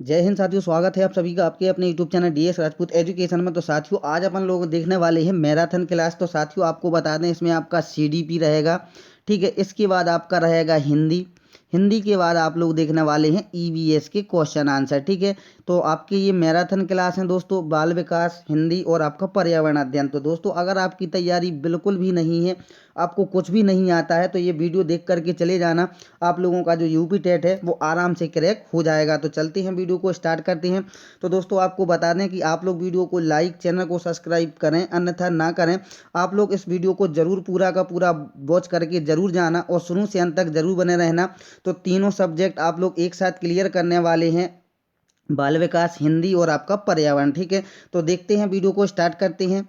जय हिंद साथियों, स्वागत है आप सभी का आपके अपने YouTube channel DS Rajput education में। तो साथियों आज अपन लोग देखने वाले हैं मैराथन क्लास। तो साथियों आपको बता दें, इसमें आपका सीडीपी रहेगा, ठीक है। इसके बाद आपका रहेगा हिंदी। हिंदी के बाद आप लोग देखने वाले हैं ईवीएस के क्वेश्चन आंसर, ठीक है। तो आपके ये मैराथन क्लास हैं दोस्तों, बाल विकास, हिंदी और आपका पर्यावरण अध्ययन। तो दोस्तों अगर आपकी तैयारी बिल्कुल भी नहीं है, आपको कुछ भी नहीं आता है, तो ये वीडियो देख करके चले जाना। आप लोगों का जो यूपी टेट है वो आराम से क्रैक हो जाएगा। तो चलते हैं, वीडियो को स्टार्ट करते हैं। तो दोस्तों आपको बता दें कि आप लोग वीडियो को लाइक, चैनल को सब्सक्राइब करें, अन्यथा ना करें। आप लोग इस वीडियो को जरूर पूरा का पूरा वॉच करके जरूर जाना और शुरू से अंत तक जरूर बने रहना। तो तीनों सब्जेक्ट आप लोग एक साथ क्लियर करने वाले हैं, बाल विकास, हिंदी और आपका पर्यावरण, ठीक है। तो देखते हैं, वीडियो को स्टार्ट करते हैं।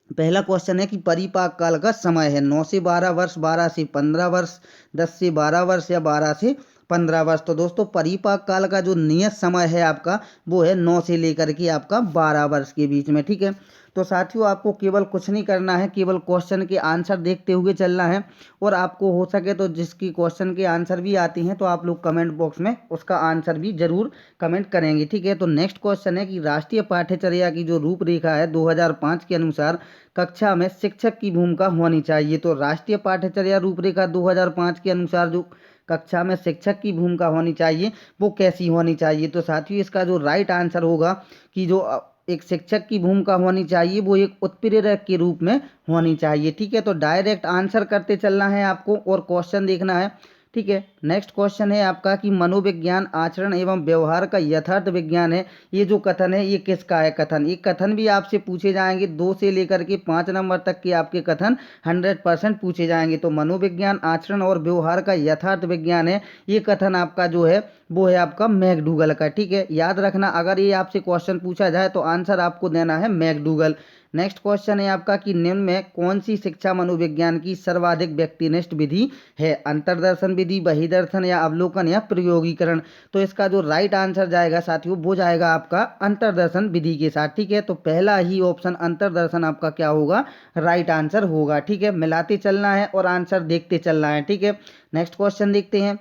पहला क्वेश्चन है कि परिपाक काल का समय है 9 से 12 वर्ष, 12 से 15 वर्ष, 10 से 12 वर्ष या 12 से 15 वर्ष। तो दोस्तों परिपाक काल का जो नियत समय है आपका वो है 9 से लेकर के आपका 12 वर्ष के बीच में, ठीक है। तो साथियों आपको केवल कुछ नहीं करना है, केवल क्वेश्चन के आंसर देखते हुए चलना है। और आपको हो सके तो जिसकी क्वेश्चन के आंसर भी आती हैं तो आप लोग कमेंट बॉक्स में उसका आंसर भी जरूर कमेंट करेंगे, ठीक है। तो नेक्स्ट क्वेश्चन है कि राष्ट्रीय पाठ्यचर्या की जो रूपरेखा है 2005 के अनुसार कक्षा में शिक्षक की भूमिका होनी चाहिए। तो राष्ट्रीय पाठ्यचर्या रूपरेखा 2005 के अनुसार जो कक्षा में शिक्षक की भूमिका होनी चाहिए वो कैसी होनी चाहिए। तो साथियों इसका जो राइट आंसर होगा कि जो एक शिक्षक की भूमिका होनी चाहिए वो एक उत्प्रेरक के रूप में होनी चाहिए, ठीक है। तो डायरेक्ट आंसर करते चलना है आपको और क्वेश्चन देखना है, ठीक है। नेक्स्ट क्वेश्चन है आपका कि मनोविज्ञान आचरण एवं व्यवहार का यथार्थ विज्ञान है। ये जो कथन है ये किसका है कथन। ये कथन भी आपसे पूछे जाएंगे, 2 से लेकर के 5 नंबर तक के आपके कथन 100% पूछे जाएंगे। तो मनोविज्ञान आचरण और व्यवहार का यथार्थ विज्ञान है, ये कथन आपका जो है वो है आपका मैकडूगल का, ठीक है। याद रखना, अगर ये आपसे क्वेश्चन पूछा जाए तो आंसर आपको देना है मैकडूगल। नेक्स्ट क्वेश्चन है आपका कि निम्न में कौन सी शिक्षा मनोविज्ञान की सर्वाधिक व्यक्तिनिष्ठ विधि है। अंतर्दर्शन विधि, बहिर्दर्शन या अवलोकन या प्रयोगीकरण। तो इसका जो राइट आंसर जाएगा साथियों वो जाएगा आपका अंतर्दर्शन विधि के साथ, ठीक है। तो पहला ही ऑप्शन अंतर्दर्शन आपका क्या होगा, राइट आंसर होगा, ठीक है। मिलाते चलना है और आंसर देखते चलना है, ठीक है। नेक्स्ट क्वेश्चन देखते हैं।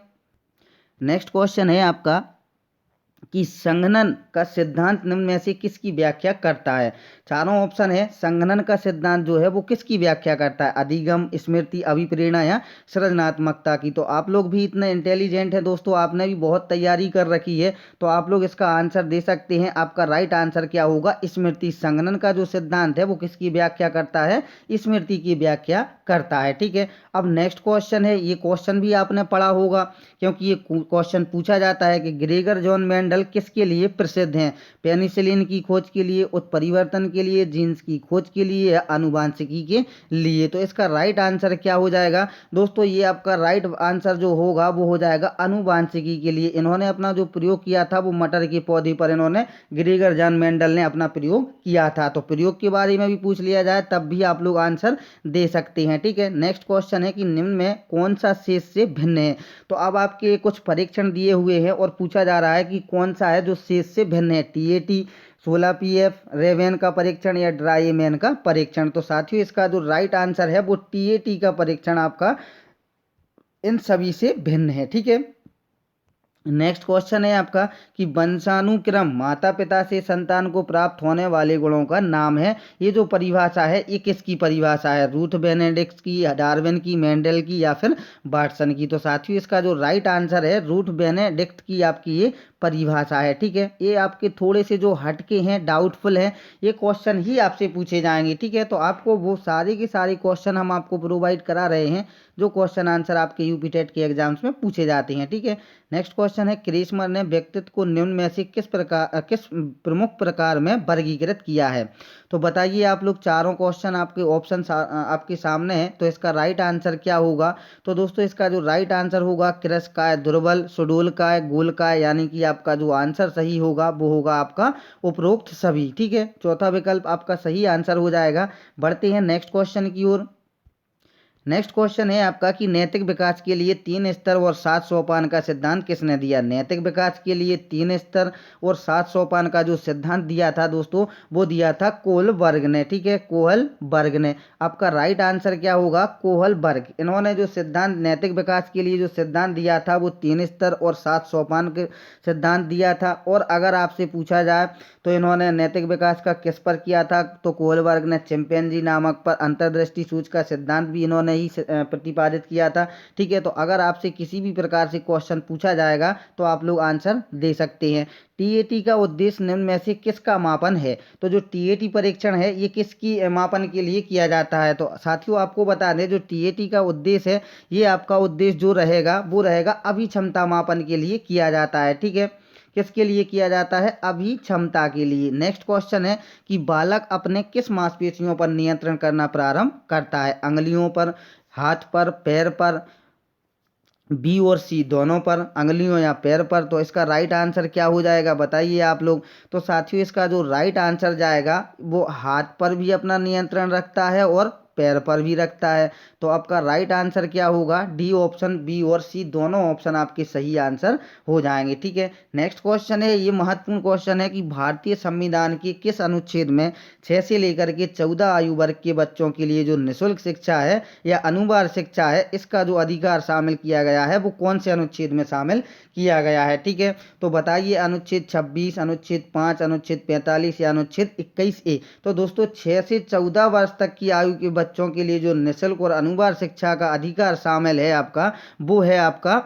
नेक्स्ट क्वेश्चन है आपका कि संघनन का सिद्धांत निम्न में से किसकी व्याख्या करता है। चारों ऑप्शन है, संघनन का सिद्धांत जो है वो किसकी व्याख्या करता है, अधिगम, स्मृति, अभिप्रेरणा या सृजनात्मकता की। तो आप लोग भी इतने इंटेलिजेंट हैं दोस्तों, आपने भी बहुत तैयारी कर रखी है, तो आप लोग इसका आंसर दे सकते हैं। आपका राइट आंसर क्या होगा, स्मृति। संघनन का जो सिद्धांत है वो किसकी व्याख्या करता है, स्मृति की व्याख्या करता है, ठीक है। अब नेक्स्ट क्वेश्चन है, ये क्वेश्चन भी आपने पढ़ा होगा क्योंकि ये क्वेश्चन पूछा जाता है कि ग्रेगर जॉन मेंडल किसके लिए प्रसिद्ध हैं। पेनिसिलिन की खोज के लिए, उत्परिवर्तन के लिए, जीन्स की खोज के लिए या आनुवांशिकी के लिए। तो इसका राइट आंसर क्या हो जाएगा दोस्तों, ये आपका राइट आंसर जो होगा वो हो जाएगा आनुवांशिकी के लिए। इन्होंने अपना जो प्रयोग किया था वो मटर के पौधे पर इन्होंने, ग्रेगर जॉन मेंडल ने अपना प्रयोग किया था। तो प्रयोग के बारे में भी पूछ लिया जाए तब भी आप लोग आंसर दे सकते हैं, ठीक है। नेक्स्ट क्वेश्चन है कि निम्न में कौन सा शेष से भिन्न है। तो अब आपके कुछ परीक्षण दिए हुए हैं और पूछा जा रहा है कि कौन सा है जो शेष से भिन्न है, टीएटी, 16 पीएफ, रेवेन का परीक्षण या ड्राईमैन का परीक्षण। तो साथियों इसका जो राइट आंसर है वो टीएटी का परीक्षण आपका इन सभी से भिन्न है, ठीक है। नेक्स्ट क्वेश्चन है आपका कि वंशानुक्रम माता पिता से संतान को प्राप्त होने वाले गुणों का नाम है। ये जो परिभाषा है ये किसकी परिभाषा है, रूथ बेनेडिक्ट की, डार्विन की, मेंडल की या फिर वाटसन की। तो साथियों इसका जो राइट आंसर है रूथ बेनेडिक्ट की आपकी ये परिभाषा है, ठीक है। ये आपके थोड़े से जो हटके हैं, डाउटफुल हैं, ये क्वेश्चन ही आपसे पूछे जाएंगे, ठीक है। तो आपको वो सारे के सारे क्वेश्चन हम आपको प्रोवाइड करा रहे हैं जो क्वेश्चन आंसर आपके यूपी टेट के एग्जाम्स में पूछे जाते हैं, ठीक है। नेक्स्ट क्वेश्चन है, क्रिस्मर ने व्यक्तित्व को निम्न में से किस प्रमुख प्रकार में वर्गीकृत किया है। तो बताइए आप लोग, चारों क्वेश्चन आपके ऑप्शन आपके सामने हैं, तो इसका राइट आंसर क्या होगा। तो दोस्तों इसका जो राइट आंसर होगा कृशकाय, दुर्बल, सुडोलकाय, गोलकाय, यानी कि आपका जो आंसर सही होगा वो होगा आपका उपरोक्त सभी, ठीक है। चौथा विकल्प आपका सही आंसर हो जाएगा। बढ़ते हैं नेक्स्ट क्वेश्चन की ओर। नेक्स्ट क्वेश्चन है आपका कि नैतिक विकास के लिए 3 स्तर और 7 सोपान का सिद्धांत किसने दिया। नैतिक विकास के लिए 3 स्तर और 7 सोपान का जो सिद्धांत दिया था दोस्तों, वो दिया था कोहलबर्ग ने। ठीक है, कोहलबर्ग ने। आपका राइट आंसर क्या होगा, कोहलबर्ग। इन्होंने जो सिद्धांत नैतिक विकास के लिए जो सिद्धांत दिया था वो 3 स्तर और 7 सोपान के सिद्धांत दिया था। और अगर आपसे पूछा जाए तो इन्होंने नैतिक विकास का किस पर किया था, तो कोहलबर्ग ने चिंपैंजी नामक पर अंतर्दृष्टि सूच का सिद्धांत भी इन्होंने ही प्रतिपादित किया था। ठीक है, तो अगर आपसे किसी भी प्रकार से क्वेश्चन पूछा जाएगा तो आप लोग आंसर दे सकते हैं। टीएटी का उद्देश्य निम्न में से किसका मापन है। तो जो टीएटी परीक्षण है ये किसकी मापन के लिए किया जाता है। तो साथियों आपको बता दें, जो टीएटी का उद्देश्य है ये आपका उद्देश्य जो रहेगा वो रहेगा अभिक्षमता मापन के लिए किया जाता है। ठीक है, किसके लिए किया जाता है, अभिक्षमता के लिए। नेक्स्ट क्वेश्चन है कि बालक अपने किस मांसपेशियों पर नियंत्रण करना प्रारंभ करता है। अंगुलियों पर, हाथ पर, पैर पर, बी और सी दोनों पर, अंगुलियों या पैर पर। तो इसका राइट आंसर क्या हो जाएगा बताइए आप लोग। तो साथियों इसका जो राइट आंसर जाएगा वो हाथ पर भी अपना नियंत्रण रखता है और पैर पर भी रखता है। तो आपका राइट आंसर क्या होगा, डी ऑप्शन, बी और सी दोनों ऑप्शन आपके सही आंसर हो जाएंगे। ठीक है, नेक्स्ट क्वेश्चन है, ये महत्वपूर्ण क्वेश्चन है कि भारतीय संविधान के किस अनुच्छेद में 6 से लेकर के 14 आयु वर्ग के बच्चों के लिए जो निःशुल्क शिक्षा है या अनुवार शिक्षा है इसका जो अधिकार शामिल किया गया है वो कौन से अनुच्छेद में शामिल किया गया है। ठीक है, तो बताइए अनुच्छेद 26, अनुच्छेद 5, अनुच्छेद 45 या अनुच्छेद 21A। तो दोस्तों 6 से 14 वर्ष तक की आयु के बच्चों के लिए जो निःशुल्क और अनुवार शिक्षा का अधिकार शामिल है आपका, वो है आपका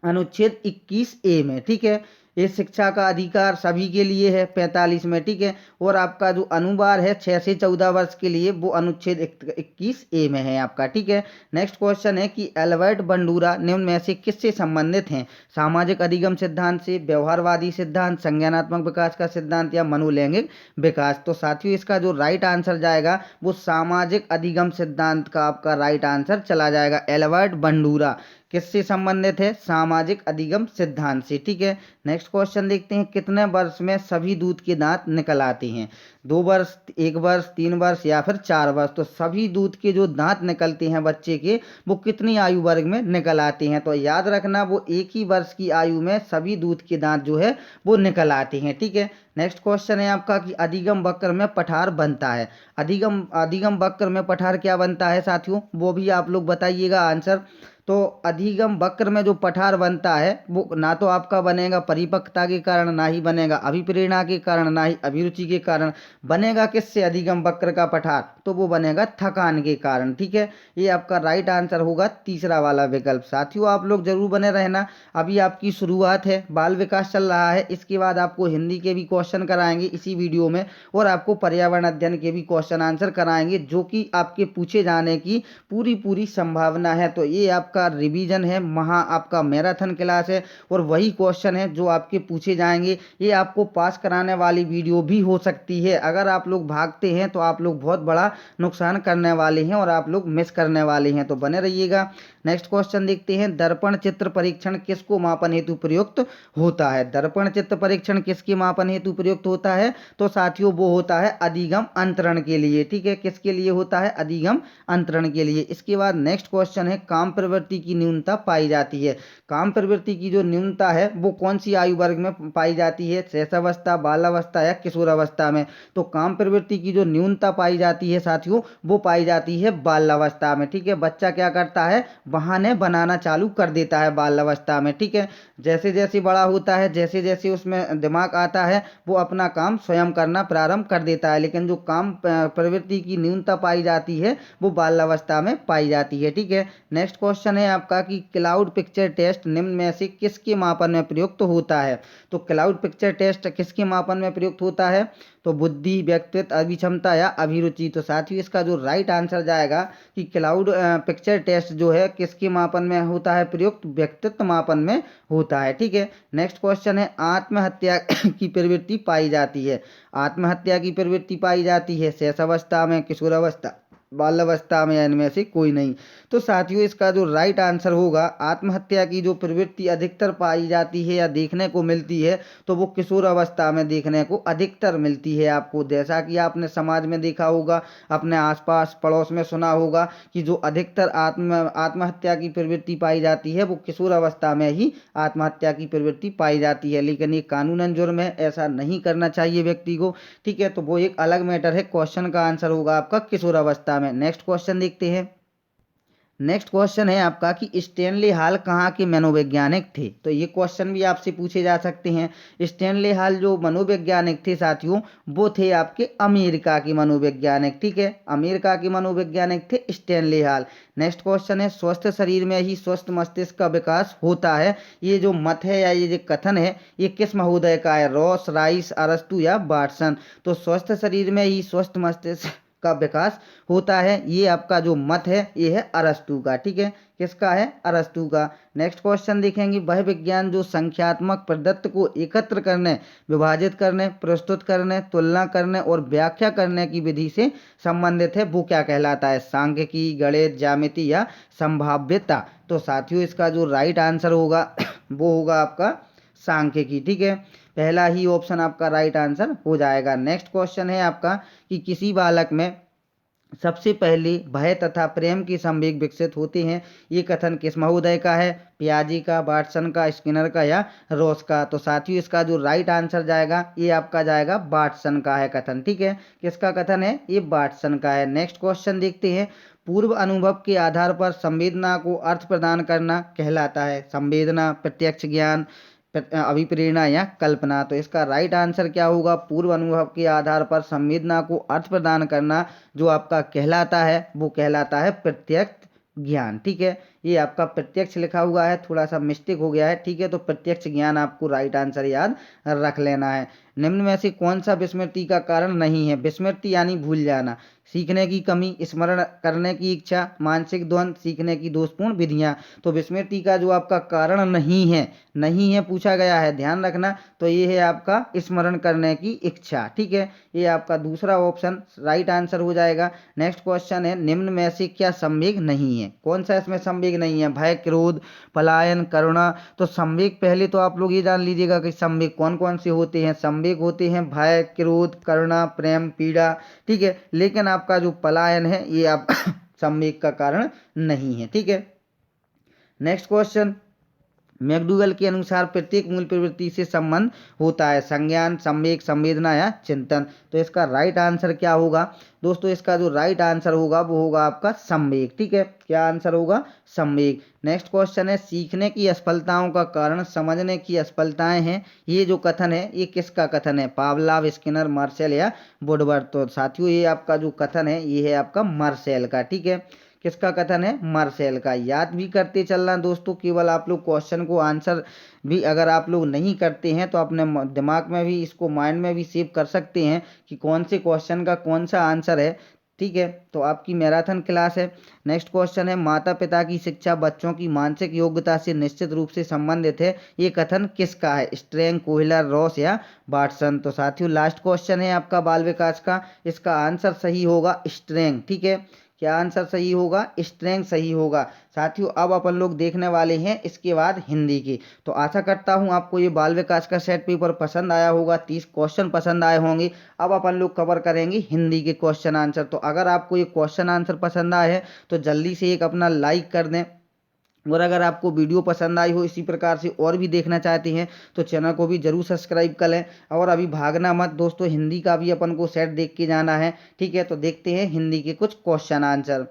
अनुच्छेद 21A में। ठीक है, ये शिक्षा का अधिकार सभी के लिए है 45 में। ठीक है, और आपका जो अनुवार है 6 से 14 वर्ष के लिए वो अनुच्छेद 21A में है आपका। ठीक है, नेक्स्ट क्वेश्चन है कि एल्बर्ट बंडूरा निम्न में से किससे संबंधित हैं। सामाजिक अधिगम सिद्धांत से, व्यवहारवादी सिद्धांत, संज्ञानात्मक विकास का सिद्धांत या मनोलैंगिक विकास। तो साथियों इसका जो राइट आंसर जाएगा वो सामाजिक अधिगम सिद्धांत का आपका राइट आंसर चला जाएगा। एल्बर्ट बंडूरा किससे संबंधित है, सामाजिक अधिगम सिद्धांत से। ठीक है, नेक्स्ट क्वेश्चन देखते हैं, कितने वर्ष में सभी दूध के दांत निकल आते हैं। 2 वर्ष, 1 वर्ष, 3 वर्ष या फिर 4 वर्ष। तो सभी दूध के जो दांत निकलते हैं बच्चे के वो कितनी आयु वर्ग में निकल आते हैं। तो याद रखना वो 1 ही वर्ष की आयु में सभी दूध के दांत जो है वो निकल आते हैं। ठीक है, नेक्स्ट क्वेश्चन है आपका कि अधिगम वक्र में पठार बनता है। अधिगम वक्र में पठार क्या बनता है साथियों, वो भी आप लोग बताइएगा आंसर। तो अधिगम वक्र में जो पठार बनता है वो ना तो आपका बनेगा परिपक्वता के कारण, ना ही बनेगा अभिप्रेरणा के कारण, ना ही अभिरुचि के कारण। बनेगा किससे अधिगम वक्र का पठार, तो वो बनेगा थकान के कारण। ठीक है, ये आपका राइट आंसर होगा तीसरा वाला विकल्प। साथियों आप लोग जरूर बने रहना, अभी आपकी शुरुआत है, बाल विकास चल रहा है। इसके बाद आपको हिंदी के भी क्वेश्चन कराएंगे इसी वीडियो में, और आपको पर्यावरण अध्ययन के भी क्वेश्चन आंसर कराएंगे जो कि आपके पूछे जाने की पूरी संभावना है। तो ये आपका रिवीजन है, आपका मैराथन क्लास है, और वही क्वेश्चन है जो आपके पूछे जाएंगे। ये आपको पास कराने वाली वीडियो भी हो सकती है। अगर आप लोग भागते हैं तो आप लोग बहुत बड़ा नुकसान करने वाले हैं और आप लोग मिस करने वाले हैं, तो बने रहिएगा। नेक्स्ट क्वेश्चन देखते हैं, दर्पण चित्र परीक्षण किसको मापन हेतु प्रयुक्त होता है। दर्पण चित्र परीक्षण किसके मापन हेतु प्रयुक्त होता है, तो साथियों वो होता है अधिगम अंतरण के लिए। ठीक है, किसके लिए होता है, अधिगम अंतरण के लिए। इसके बाद नेक्स्ट क्वेश्चन है, काम प्रवृत्ति की न्यूनता पाई जाती है। काम प्रवृत्ति की जो न्यूनता है वो कौन सी आयु वर्ग में पाई जाती है, शैशवावस्था, बालावस्था या किशोरावस्था में। तो काम प्रवृत्ति की जो न्यूनता पाई जाती है साथियों वो पाई जाती है बाल्यावस्था में। ठीक है, बच्चा क्या करता है, बहाने बनाना चालू कर देता है बाल्यावस्था में। ठीक है, जैसे जैसे बड़ा होता है, जैसे जैसे उसमें दिमाग आता है, वो अपना काम स्वयं करना प्रारंभ कर देता है। लेकिन जो काम प्रवृत्ति की न्यूनता पाई जाती है वो बाल्यावस्था में पाई जाती है। ठीक है, नेक्स्ट क्वेश्चन है आपका कि क्लाउड पिक्चर टेस्ट निम्न में से किसके मापन में प्रयुक्त होता है। तो क्लाउड पिक्चर टेस्ट किसके मापन में प्रयुक्त होता है, तो बुद्धि, व्यक्तित्व, अभिक्षमता या अभिरुचि। तो साथियों इसका जो राइट आंसर जाएगा कि क्लाउड पिक्चर टेस्ट जो है किसके मापन में होता है प्रयुक्त, व्यक्तित्व मापन में होता है। ठीक है, नेक्स्ट क्वेश्चन है, आत्महत्या की प्रवृत्ति पाई जाती है। आत्महत्या की प्रवृत्ति पाई जाती है शैशवावस्था में, किशोरावस्था बाल्यावस्था में या इनमें से कोई नहीं। तो साथियों इसका जो राइट आंसर होगा, आत्महत्या की जो प्रवृत्ति अधिकतर पाई जाती है या देखने को मिलती है तो वो किशोर अवस्था में देखने को अधिकतर मिलती है आपको। जैसा कि आपने समाज में देखा होगा, अपने आसपास पड़ोस में सुना होगा कि जो अधिकतर आत्महत्या की प्रवृत्ति पाई जाती है वो किशोर अवस्था में ही आत्महत्या की प्रवृत्ति पाई जाती है। लेकिन ये कानूनन जुर्म है, ऐसा नहीं करना चाहिए व्यक्ति को, ठीक है। तो वो एक अलग मैटर है। क्वेश्चन का आंसर होगा आपका किशोर अवस्था में। नेक्स्ट क्वेश्चन देखते हैं। नेक्स्ट क्वेश्चन है आपका कि स्टैनली हॉल कहाँ के मनोवैज्ञानिक थे। तो ये क्वेश्चन भी आपसे पूछे जा सकते हैं। स्टैनली हॉल जो मनोवैज्ञानिक थे साथियों, वो थे आपके अमेरिका के मनोवैज्ञानिक, ठीक है। अमेरिका के मनोवैज्ञानिक थे स्टैनली हॉल। नेक्स्ट क्वेश्चन है, स्वस्थ शरीर में ही स्वस्थ मस्तिष्क का विकास होता है। ये जो मत है या ये जो कथन है, ये किस महोदय का है, रॉस, राइस, अरस्तु या वाटसन। तो स्वस्थ शरीर में ही स्वस्थ मस्तिष्क का विकास होता है, ये आपका जो मत है ये है अरस्तु का, ठीक है। किसका है, अरस्तु का। नेक्स्ट क्वेश्चन देखेंगे, वह विज्ञान जो संख्यात्मक पदार्थ को एकत्र करने, विभाजित करने, प्रस्तुत करने, तुलना करने और व्याख्या करने की विधि से संबंधित है, वो क्या कहलाता है, सांख्यिकी, गणित, ज्यामिति या संभाव्यता। तो साथियों इसका जो राइट आंसर होगा वो होगा आपका सांख्यिकी, ठीक है। पहला ही ऑप्शन आपका राइट आंसर हो जाएगा। नेक्स्ट क्वेश्चन है आपका कि किसी बालक में सबसे पहले भय तथा प्रेम के संवेग विकसित होते हैं, ये कथन किस महोदय का है, पियाजी का, वाटसन का, स्किनर का या रॉस का। तो साथियों इसका जो राइट आंसर जाएगा ये आपका जाएगा वाटसन का है कथन, ठीक है। किसका कथन है, ये वाटसन का है। नेक्स्ट क्वेश्चन देखते हैं, पूर्व अनुभव के आधार पर संवेदना को अर्थ प्रदान करना कहलाता है। संवेदना, प्रत्यक्ष ज्ञान, अभिप्रेरणा या कल्पना। तो इसका राइट आंसर क्या होगा, पूर्व अनुभव के आधार पर संवेदना को अर्थ प्रदान करना जो आपका कहलाता है वो कहलाता है प्रत्यक्ष ज्ञान, ठीक है। ये आपका प्रत्यक्ष लिखा हुआ है, थोड़ा सा मिस्टेक हो गया है, ठीक है। तो प्रत्यक्ष ज्ञान आपको राइट आंसर याद रख लेना है। निम्न में से कौन सा विस्मृति का कारण नहीं है। विस्मृति यानी भूल जाना, सीखने की कमी, स्मरण करने की इच्छा, मानसिक द्वंद, सीखने की दोषपूर्ण विधियां। तो विस्मृति का जो आपका कारण नहीं है पूछा गया है, ध्यान रखना। तो ये है आपका स्मरण करने की इच्छा, ठीक है। ये आपका दूसरा ऑप्शन राइट आंसर हो जाएगा। नेक्स्ट क्वेश्चन है, निम्न में से क्या संवेग नहीं है। कौन सा इसमें संवेग नहीं है, भय, क्रोध, पलायन, करुणा। तो संवेग पहले तो आप लोग ये जान लीजिएगा कि संवेग कौन कौन से होते हैं। संवेग होते हैं भय, क्रोध, करुणा, प्रेम, पीड़ा, ठीक है। लेकिन आपका जो पलायन है ये आप संवेग का कारण नहीं है, ठीक है। नेक्स्ट क्वेश्चन, मैकडूगल के अनुसार प्रत्येक मूल प्रवृत्ति से संबंध होता है, संज्ञान, संवेग, संवेदना या चिंतन। तो इसका राइट आंसर क्या होगा दोस्तों, इसका जो राइट आंसर होगा वो होगा आपका संवेग, ठीक है। क्या आंसर होगा, संवेग। नेक्स्ट क्वेश्चन है, सीखने की असफलताओं का कारण समझने की असफलताएं हैं, ये जो कथन है ये किसका कथन है, पावलाव, स्किनर, मार्शल या वुडवर्थ। तो साथियों ये आपका जो कथन है ये है आपका मार्शल का, ठीक है। किसका कथन है, मार्शल का। याद भी करते चलना दोस्तों, केवल आप लोग क्वेश्चन को आंसर भी अगर आप लोग नहीं करते हैं तो अपने दिमाग में भी इसको माइंड में भी सेव कर सकते हैं कि कौन से क्वेश्चन का कौन सा आंसर है, ठीक है। तो आपकी मैराथन क्लास है। नेक्स्ट क्वेश्चन है, माता पिता की शिक्षा बच्चों की मानसिक योग्यता से निश्चित रूप से संबंधित है, ये कथन किसका है, स्ट्रेंग, कोहलर, रॉस या वाटसन। तो साथियों लास्ट क्वेश्चन है आपका बाल विकास का, इसका आंसर सही होगा स्ट्रेंग, ठीक है। क्या आंसर सही होगा, स्ट्रेंग सही होगा। साथियों अब अपन लोग देखने वाले हैं इसके बाद हिंदी की। तो आशा करता हूं आपको ये बाल विकास का सेट पेपर पसंद आया होगा, 30 क्वेश्चन पसंद आए होंगे। अब अपन लोग कवर करेंगे हिंदी के क्वेश्चन आंसर। तो अगर आपको ये क्वेश्चन आंसर पसंद आए हैं तो जल्दी से एक अपना लाइक कर दें, और अगर आपको वीडियो पसंद आई हो इसी प्रकार से और भी देखना चाहते हैं तो चैनल को भी जरूर सब्सक्राइब कर लें। और अभी भागना मत दोस्तों, हिंदी का भी अपन को सेट देख के जाना है, ठीक है। तो देखते हैं हिंदी के कुछ क्वेश्चन आंसर।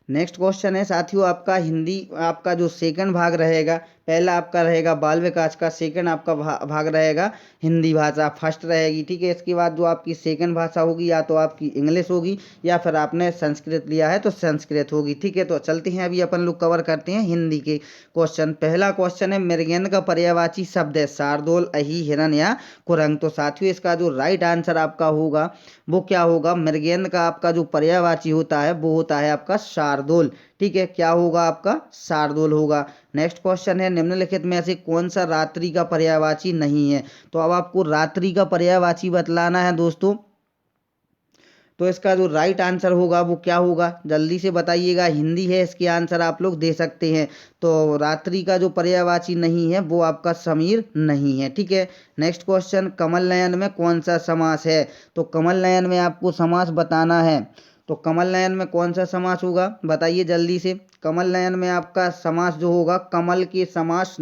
नेक्स्ट क्वेश्चन है साथियों आपका हिंदी, आपका जो सेकंड भाग रहेगा, पहला आपका रहेगा बाल विकास का, सेकंड आपका भाग रहेगा हिंदी भाषा, फर्स्ट रहेगी, ठीक है। इसके बाद जो आपकी सेकंड भाषा होगी या तो आपकी इंग्लिश होगी या फिर आपने संस्कृत लिया है तो संस्कृत होगी, ठीक है। तो चलते हैं अभी अपन लोग कवर करते हैं हिंदी के क्वेश्चन। पहला क्वेश्चन है, मृगेंद्र का पर्यायवाची शब्द है, शार्दूल, अही, हिरन या कुरंग। तो साथियों इसका जो राइट आंसर आपका होगा वो क्या होगा, मृगेंद्र का आपका जो पर्यायवाची होता है वो होता है आपका शार्दूल, ठीक है। क्या होगा आपका, शार्दूल होगा। नेक्स्ट क्वेश्चन है, निम्नलिखित में से कौन सा रात्रि का पर्यायवाची नहीं है। तो अब आपको रात्रि का पर्यायवाची बतलाना है दोस्तों। तो इसका जो राइट आंसर होगा वो क्या होगा, जल्दी से बताइएगा। हिंदी है, इसके आंसर आप लोग दे सकते हैं। तो रात्रि का जो पर्यायवाची नहीं है वो आपका समीर नहीं है, ठीक है। नेक्स्ट क्वेश्चन, कमल नयन में कौन सा समास है? तो कमल नयन में आपको समास बताना है। तो कमल नयन में कौन सा समास होगा, बताइए जल्दी से। कमल नयन में आपका समास जो होगा कमल के समास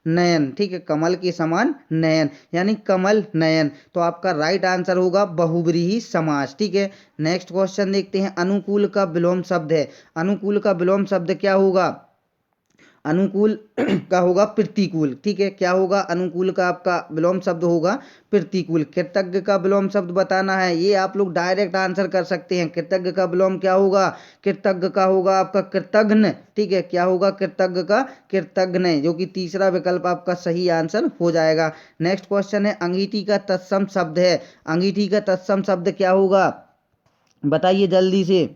नयन, ठीक है, कमल के समान नयन यानी कमल नयन। तो आपका राइट आंसर होगा बहुव्रीहि समास, ठीक है। नेक्स्ट क्वेश्चन देखते हैं, अनुकूल का विलोम शब्द है। अनुकूल का विलोम शब्द क्या होगा? अनुकूल का होगा प्रतिकूल, ठीक है। क्या होगा? अनुकूल का आपका विलोम शब्द होगा प्रतिकूल। कृतज्ञ का विलोम शब्द बताना है, ये आप लोग डायरेक्ट आंसर कर सकते हैं। कृतज्ञ का विलोम क्या होगा? कृतज्ञ का होगा आपका कृतघ्न, ठीक है। क्या होगा? कृतज्ञ का कृतघ्न, जो कि तीसरा विकल्प आपका सही आंसर हो जाएगा। नेक्स्ट क्वेश्चन है, अंगीठी का तत्सम शब्द है। अंगीठी का तत्सम शब्द क्या होगा, बताइए जल्दी से।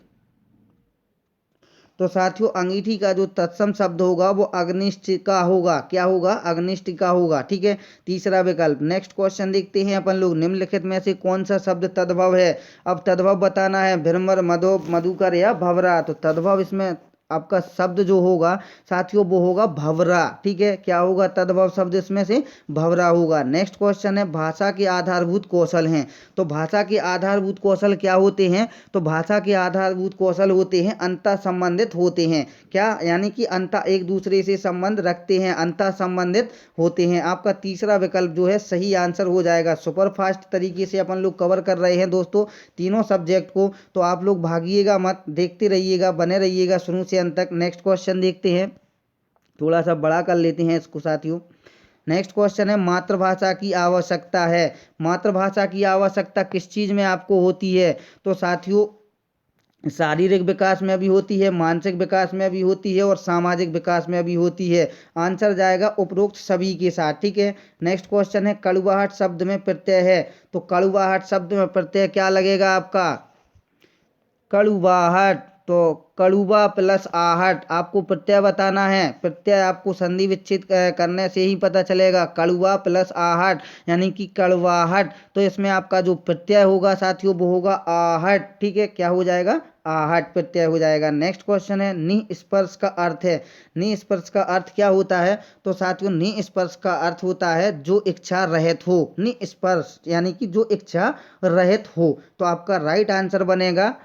तो साथियों, अंगीठी का जो तत्सम शब्द होगा वो अग्निष्ठ का होगा। क्या होगा? अग्निष्ठ का होगा, ठीक है, तीसरा विकल्प। नेक्स्ट क्वेश्चन देखते हैं अपन लोग, निम्नलिखित में से कौन सा शब्द तद्भव है? अब तद्भव बताना है, भ्रमर, मधुकर या भवरा। तो तद्भव इसमें आपका शब्द जो होगा साथियों वो होगा भवरा, ठीक है। क्या होगा तद्भव शब्द इसमें से? भवरा होगा। नेक्स्ट क्वेश्चन है, भाषा के आधारभूत कौशल हैं। तो भाषा के आधारभूत कौशल क्या होते हैं? तो भाषा के आधारभूत कौशल होते हैं अंतः संबंधित होते हैं। क्या? यानी कि अंतः एक दूसरे से संबंध रखते हैं, अंतः संबंधित होते हैं। आपका तीसरा विकल्प जो है सही आंसर हो जाएगा। सुपर फास्ट तरीके से अपन लोग कवर कर रहे हैं दोस्तों तीनों सब्जेक्ट को, तो आप लोग भागिएगा मत, देखते रहिएगा, बने रहिएगा शुरू से अंत तक। नेक्स्ट क्वेश्चन देखते हैं, थोड़ा सा बड़ा कर लेते हैं इसको साथियों। नेक्स्ट क्वेश्चन है, मातृभाषा की आवश्यकता है। मातृभाषा की आवश्यकता किस चीज़ में आपको होती है? तो साथियों, शारीरिक विकास में भी होती है, मानसिक विकास में भी होती है और सामाजिक विकास में भी होती है। आंसर जाएगा उपरोक्त सभी के साथ, ठीक है। नेक्स्ट क्वेश्चन है, कड़वाहट शब्द में प्रत्यय है। तो कड़वाहट शब्द में प्रत्यय क्या लगेगा आपका? कड़ुवाहट। तो कड़ुवा प्लस आहट, आपको प्रत्यय बताना है। प्रत्यय आपको संधि विच्छेद करने से ही पता चलेगा। कड़ुवा प्लस आहट यानी कि कड़वाहट। तो इसमें आपका जो प्रत्यय होगा साथियों वो होगा आहट, ठीक है। क्या हो जाएगा? आहट प्रत्यय हो जाएगा। नेक्स्ट क्वेश्चन है, निस्पर्श का अर्थ है। निस्पर्श का अर्थ क्या होता है? तो साथियों, निस्पर्श का अर्थ होता है जो इच्छा रहित हो। निस्पर्श यानी कि जो इच्छा रहित हो। तो आपका राइट आंसर बनेगा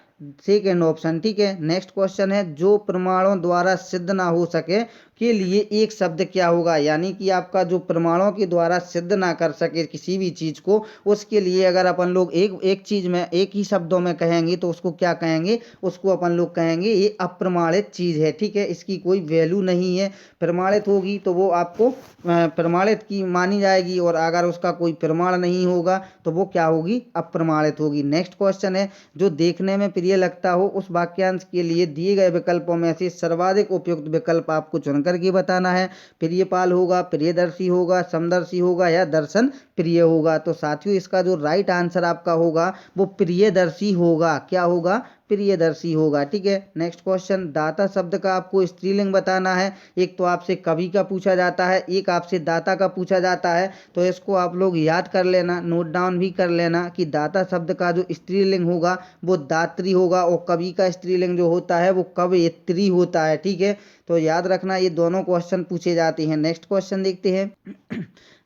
सेकेंड ऑप्शन, ठीक है। नेक्स्ट क्वेश्चन है, जो प्रमाणों द्वारा सिद्ध ना हो सके के लिए एक शब्द क्या होगा? यानी कि आपका जो प्रमाणों के द्वारा सिद्ध ना कर सके किसी भी चीज़ को, उसके लिए अगर अपन लोग एक चीज़ में एक ही शब्दों में कहेंगे तो उसको क्या कहेंगे? उसको अपन लोग कहेंगे ये अप्रमाणित चीज़ है, ठीक है, इसकी कोई वैल्यू नहीं है। प्रमाणित होगी तो वो आपको प्रमाणित की मानी जाएगी, और अगर उसका कोई प्रमाण नहीं होगा तो वो क्या होगी? अप्रमाणित होगी। नेक्स्ट क्वेश्चन है, जो देखने में प्रिय लगता हो उस वाक्यांश के लिए दिए गए विकल्पों में से सर्वाधिक उपयुक्त विकल्प आपको चुनकर के बताना है। प्रियपाल होगा, प्रियदर्शी होगा, समदर्शी होगा या दर्शन प्रिय होगा। तो साथियों, इसका जो राइट आंसर आपका होगा वो प्रियदर्शी होगा। क्या होगा? प्रियदर्शी होगा, ठीक है। नेक्स्ट क्वेश्चन, दाता शब्द का आपको स्त्रीलिंग बताना है। एक तो आपसे कवि का पूछा जाता है, एक आपसे दाता का पूछा जाता है। तो इसको आप लोग याद कर लेना, नोट डाउन भी कर लेना कि दाता शब्द का जो स्त्रीलिंग होगा वो दात्री होगा, और कवि का स्त्रीलिंग जो होता है वो कवयित्री होता है, ठीक है। तो याद रखना, ये दोनों क्वेश्चन पूछे जाते हैं। नेक्स्ट क्वेश्चन देखते हैं।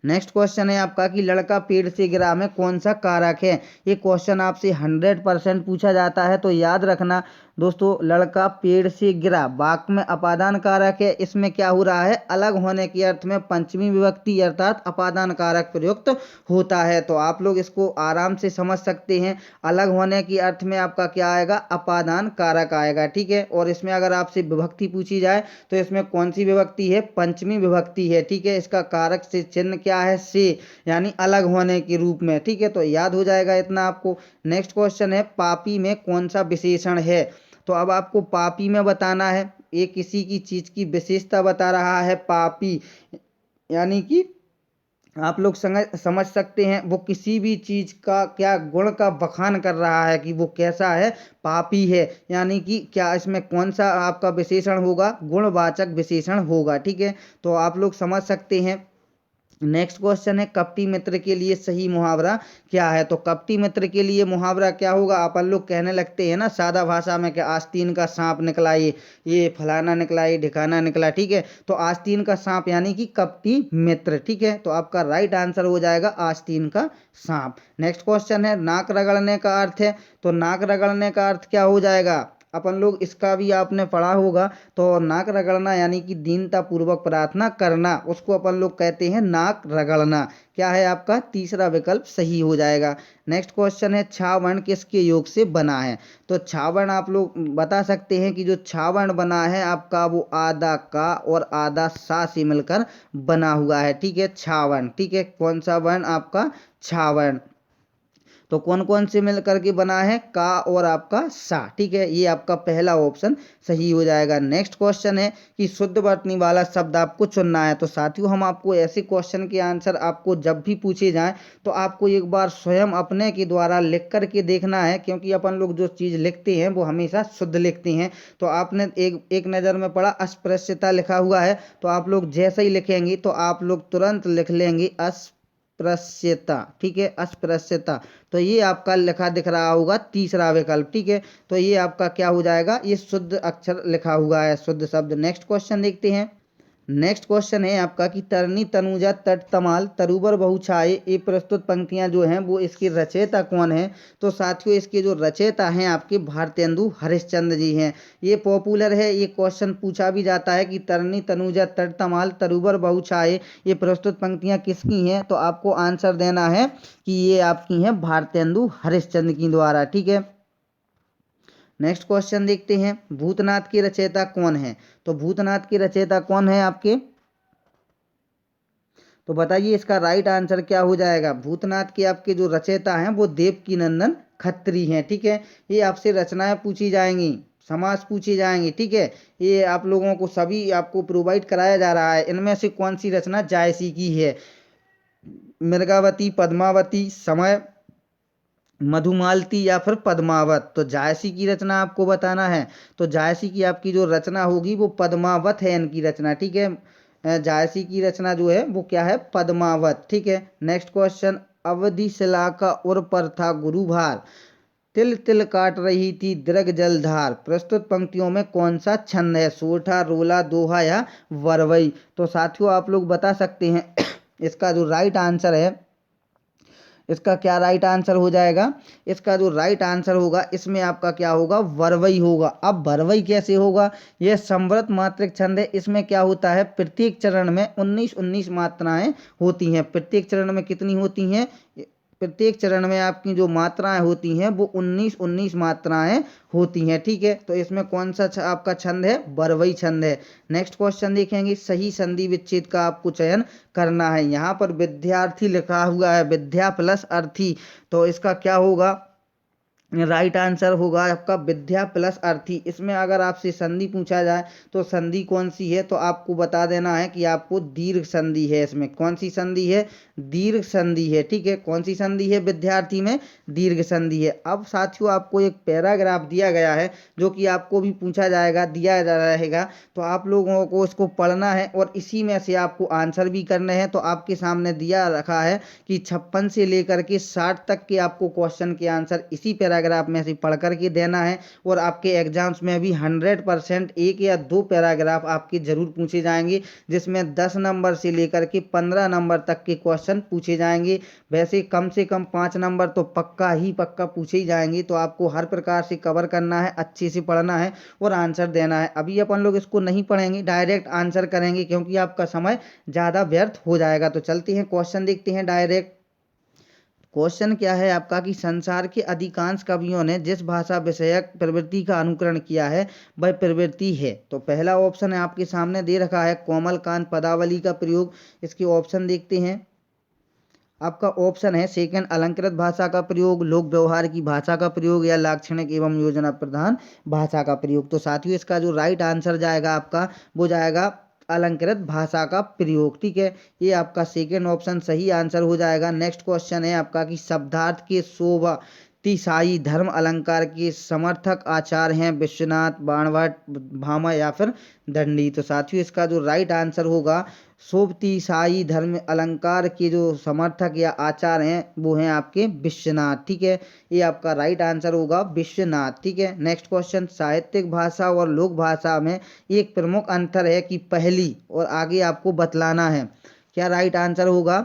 नेक्स्ट क्वेश्चन है आपका कि लड़का पेड़ से गिरा में कौन सा कारक है? ये क्वेश्चन आपसे 100% पूछा जाता है, तो याद रखना दोस्तों, लड़का पेड़ से गिरा वाक्य में अपादान कारक है। इसमें क्या हो रहा है? अलग होने के अर्थ में पंचमी विभक्ति अर्थात अपादान कारक प्रयुक्त होता है। तो आप लोग इसको आराम से समझ सकते हैं। अलग होने के अर्थ में आपका क्या आएगा? अपादान कारक आएगा, ठीक है। और इसमें अगर आपसे विभक्ति पूछी जाए तो इसमें कौन सी विभक्ति है? पंचमी विभक्ति है, ठीक है। इसका कारक से चिन्ह क्या है? से, यानी अलग होने के रूप में, ठीक है। तो याद हो जाएगा इतना आपको। नेक्स्ट क्वेश्चन है, पापी में कौन सा विशेषण है? तो अब आपको पापी में बताना है। ये किसी की चीज की विशेषता बता रहा है पापी, यानी कि आप लोग समझ सकते हैं वो किसी भी चीज का क्या गुण का बखान कर रहा है कि वो कैसा है? पापी है। यानी कि क्या इसमें कौन सा आपका विशेषण होगा? गुणवाचक विशेषण होगा, ठीक है। तो आप लोग समझ सकते हैं नेक्स्ट क्वेश्चन है कपटी मित्र के लिए सही मुहावरा क्या है। तो कपटी मित्र के लिए मुहावरा क्या होगा। अपन लोग कहने लगते हैं ना सादा भाषा में कि आस्तीन का सांप निकला, ये फलाना निकला, ये ढिकाना निकला, ठीक है। तो आस्तीन का सांप यानी कि कपटी मित्र, ठीक है। तो आपका राइट आंसर हो जाएगा आस्तीन का सांप। नेक्स्ट क्वेश्चन है नाक रगड़ने का अर्थ है। तो नाक रगड़ने का अर्थ क्या हो जाएगा। अपन लोग इसका भी आपने पढ़ा होगा। तो नाक रगड़ना यानी कि दीनता पूर्वक प्रार्थना करना, उसको अपन लोग कहते हैं नाक रगड़ना। क्या है आपका तीसरा विकल्प सही हो जाएगा। नेक्स्ट क्वेश्चन है छावर्ण किसके योग से बना है। तो छावर्ण आप लोग बता सकते हैं कि जो छावर्ण बना है आपका वो आधा का और आधा सा से मिलकर बना हुआ है, ठीक है। छावर्ण, ठीक है। कौन सा वर्ण आपका छावर्ण। तो कौन कौन से मिल करके बना है का और आपका सा, ठीक है। ये आपका पहला ऑप्शन सही हो जाएगा। नेक्स्ट क्वेश्चन है कि शुद्ध वर्तनी वाला शब्द आपको चुनना है। तो साथियों हम आपको ऐसे क्वेश्चन के आंसर आपको जब भी पूछे जाएं तो आपको एक बार स्वयं अपने के द्वारा लिख करके देखना है, क्योंकि अपन लोग जो चीज़ लिखते हैं वो हमेशा शुद्ध लिखते हैं। तो आपने एक नज़र में पढ़ा अस्पृश्यता लिखा हुआ है, तो आप लोग जैसे ही लिखेंगे तो आप लोग तुरंत लिख लेंगे अस्पृश्यता, ठीक है, अस्पृश्यता। तो ये आपका लिखा दिख रहा होगा तीसरा विकल्प, ठीक है। तो ये आपका क्या हो जाएगा, ये शुद्ध अक्षर लिखा हुआ है, शुद्ध शब्द। नेक्स्ट क्वेश्चन देखते हैं। नेक्स्ट क्वेश्चन है आपका कि तरनी तनुजा तट तमाल तरुबर बहुछाये, ये प्रस्तुत पंक्तियां जो हैं वो इसकी रचयिता कौन है। तो साथियों इसके जो रचयिता हैं आपके भारतेंदु हरिश्चंद्र जी हैं। ये पॉपुलर है, ये क्वेश्चन पूछा भी जाता है कि तरनी तनुजा तट तमाल तरुबर बहुछाये ये प्रस्तुत पंक्तियां किसकी हैं। तो आपको आंसर देना है कि ये आपकी हैं भारतेंदु हरिश्चंद्र की द्वारा, ठीक है। नेक्स्ट क्वेश्चन देखते हैं भूतनाथ की रचयिता कौन है। तो भूतनाथ की रचयिता कौन है आपके, तो बताइए इसका राइट आंसर क्या हो जाएगा। भूतनाथ के आपके जो रचयिता हैं वो देवकी नंदन खत्री हैं, ठीक है। ये आपसे रचनाएं पूछी जाएंगी, समास पूछे जाएंगे, ठीक है। ये आप लोगों को सभी आपको प्रोवाइड कराया जा रहा है। इनमें से कौन सी रचना जायसी की है, मृगावती, पद्मावती, समय, मधुमालती या फिर पद्मावत। तो जायसी की रचना आपको बताना है। तो जायसी की आपकी जो रचना होगी वो पद्मावत है इनकी रचना, ठीक है। जायसी की रचना जो है वो क्या है, पद्मावत, ठीक है। नेक्स्ट क्वेश्चन अवधि शिला का उर पर था गुरुभार, तिल तिल काट रही थी दृग जलधार, प्रस्तुत पंक्तियों में कौन सा छंद है, सोठा, रोला, दोहा या वरवई। तो साथियों आप लोग बता सकते हैं इसका जो राइट आंसर है, इसका क्या राइट आंसर हो जाएगा। इसका जो राइट आंसर होगा इसमें आपका क्या होगा, वरवई होगा। अब वरवई कैसे होगा, यह संवृत मात्रिक छंद है। इसमें क्या होता है, प्रत्येक चरण में 19-19 मात्राएं होती हैं। प्रत्येक चरण में कितनी होती हैं, प्रत्येक चरण में आपकी जो मात्राएं होती हैं वो 19-19 मात्राएं होती हैं, ठीक है। तो इसमें कौन सा आपका छंद है, बरवई छंद है। नेक्स्ट क्वेश्चन देखेंगे सही संधि विच्छेद का आपको चयन करना है। यहाँ पर विद्यार्थी लिखा हुआ है, विद्या प्लस अर्थी, तो इसका क्या होगा, राइट आंसर होगा आपका विद्या प्लस अर्थी। इसमें अगर आपसे संधि पूछा जाए तो संधि कौन सी है, तो आपको बता देना है कि आपको दीर्घ संधि है। इसमें कौन सी संधि है, दीर्घ संधि है, ठीक है। कौन सी संधि है, विद्यार्थी में दीर्घ संधि है। अब साथियों आपको एक पैराग्राफ दिया गया है जो कि आपको भी पूछा जाएगा, दिया जा रहेगा। तो आप लोगों को इसको पढ़ना है और इसी में से आपको आंसर भी करने हैं। तो आपके सामने दिया रखा है कि 56 से लेकर के 60 तक के आपको क्वेश्चन के आंसर इसी पैराग्राफ में से पढ़ करके देना है। और आपके एग्जाम्स में भी 100% एक या दो पैराग्राफ आपके जरूर पूछे जाएंगे, जिसमें 10 नंबर से लेकर के 15 नंबर तक के क्वेश्चन पूछे जाएंगे। वैसे कम से कम 5 नंबर तो पक्का ही पक्का पूछे ही जाएंगे। तो आपको हर प्रकार से कवर करना है, अच्छे से पढ़ना है और आंसर देना है। अभी अपन लोग इसको नहीं पढ़ेंगे, डायरेक्ट आंसर करेंगे, क्योंकि आपका समय ज़्यादा व्यर्थ हो जाएगा। तो चलते हैं क्वेश्चन देखते हैं डायरेक्ट। क्वेश्चन क्या है आपका कि संसार के अधिकांश कवियों ने जिस भाषा विषयक प्रवृत्ति का अनुकरण किया है वह प्रवृत्ति है। तो पहला ऑप्शन है आपके सामने दे रखा है कोमल कांत पदावली का प्रयोग। इसके ऑप्शन देखते हैं। आपका ऑप्शन है सेकंड अलंकृत भाषा का प्रयोग, लोक व्यवहार की भाषा का प्रयोग या लाक्षणिक एवं योजना प्रधान भाषा का प्रयोग। तो साथियों इसका जो राइट आंसर जाएगा आपका वो जाएगा अलंकृत भाषा का प्रयोग, ठीक है। ये आपका सेकंड ऑप्शन सही आंसर हो जाएगा। नेक्स्ट क्वेश्चन है आपका कि शब्दार्थ के शोभा तिसाई धर्म अलंकार के समर्थक आचार हैं विश्वनाथ, बाणभट्ट, भामा या फिर दंडी। तो साथियों इसका जो राइट आंसर होगा सोबती शाही धर्म अलंकार के जो समर्थक या आचार्य हैं वो हैं आपके विश्वनाथ। ठीक है, ये आपका राइट आंसर होगा विश्वनाथ। ठीक है, नेक्स्ट क्वेश्चन, साहित्यिक भाषा और लोक भाषा में एक प्रमुख अंतर है कि पहली, और आगे आपको बतलाना है क्या राइट आंसर होगा,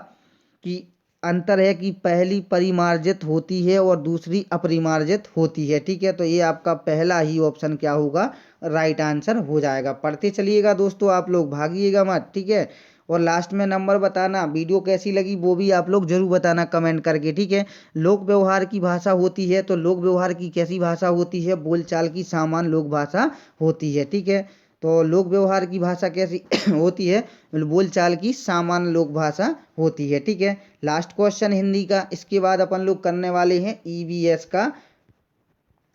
कि अंतर है कि पहली परिमार्जित होती है और दूसरी अपरिमार्जित होती है। ठीक है, तो ये आपका पहला ही ऑप्शन क्या होगा, राइट आंसर हो जाएगा। पढ़ते चलिएगा दोस्तों, आप लोग भागिएगा मत। ठीक है, और लास्ट में नंबर बताना, वीडियो कैसी लगी वो भी आप लोग जरूर बताना कमेंट करके। ठीक है, लोक व्यवहार की भाषा होती है, तो लोक व्यवहार की कैसी भाषा होती है, बोलचाल की सामान्य लोक भाषा होती है। ठीक है, तो लोक व्यवहार की भाषा कैसी होती है, बोलचाल की सामान्य लोक भाषा होती है। ठीक है, लास्ट क्वेश्चन हिंदी का, इसके बाद अपन लोग करने वाले हैं ईवीएस का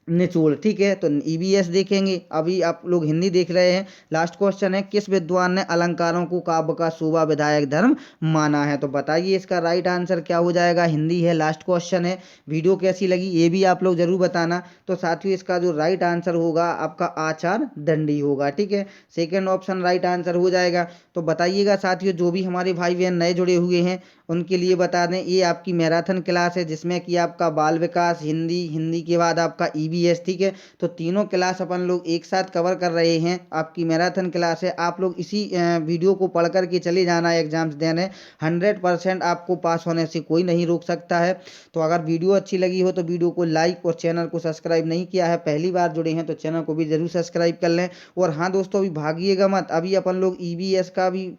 निचोड़। ठीक है, तो ईवीएस देखेंगे, अभी आप लोग हिंदी देख रहे हैं। लास्ट क्वेश्चन है, किस विद्वान ने अलंकारों को काव्य का शोभा विधायक धर्म माना है, तो बताइए इसका राइट आंसर क्या हो जाएगा। हिंदी है, लास्ट क्वेश्चन है। वीडियो कैसी लगी ये भी आप लोग जरूर बताना। तो साथियों इसका जो राइट आंसर होगा आपका आचार दंडी होगा। ठीक है, सेकेंड ऑप्शन राइट आंसर हो जाएगा। तो बताइएगा साथियों, जो भी हमारे भाई बहन नए जुड़े हुए हैं उनके लिए बता दें, ये आपकी मैराथन क्लास है जिसमें कि आपका बाल विकास, हिंदी, हिंदी के बाद आपका ईवीएस। ठीक है, तो तीनों क्लास अपन लोग एक साथ कवर कर रहे हैं। आपकी मैराथन क्लास है, आप लोग इसी वीडियो को पढ़ करके चले जाना है एग्जाम्स देने। 100% आपको पास होने से कोई नहीं रोक सकता है। तो अगर वीडियो अच्छी लगी हो तो वीडियो को लाइक और चैनल को सब्सक्राइब नहीं किया है, पहली बार जुड़े हैं तो चैनल को भी जरूर सब्सक्राइब कर लें। और हाँ दोस्तों, अभी भागिएगा मत, अभी अपन लोग ईवीएस का भी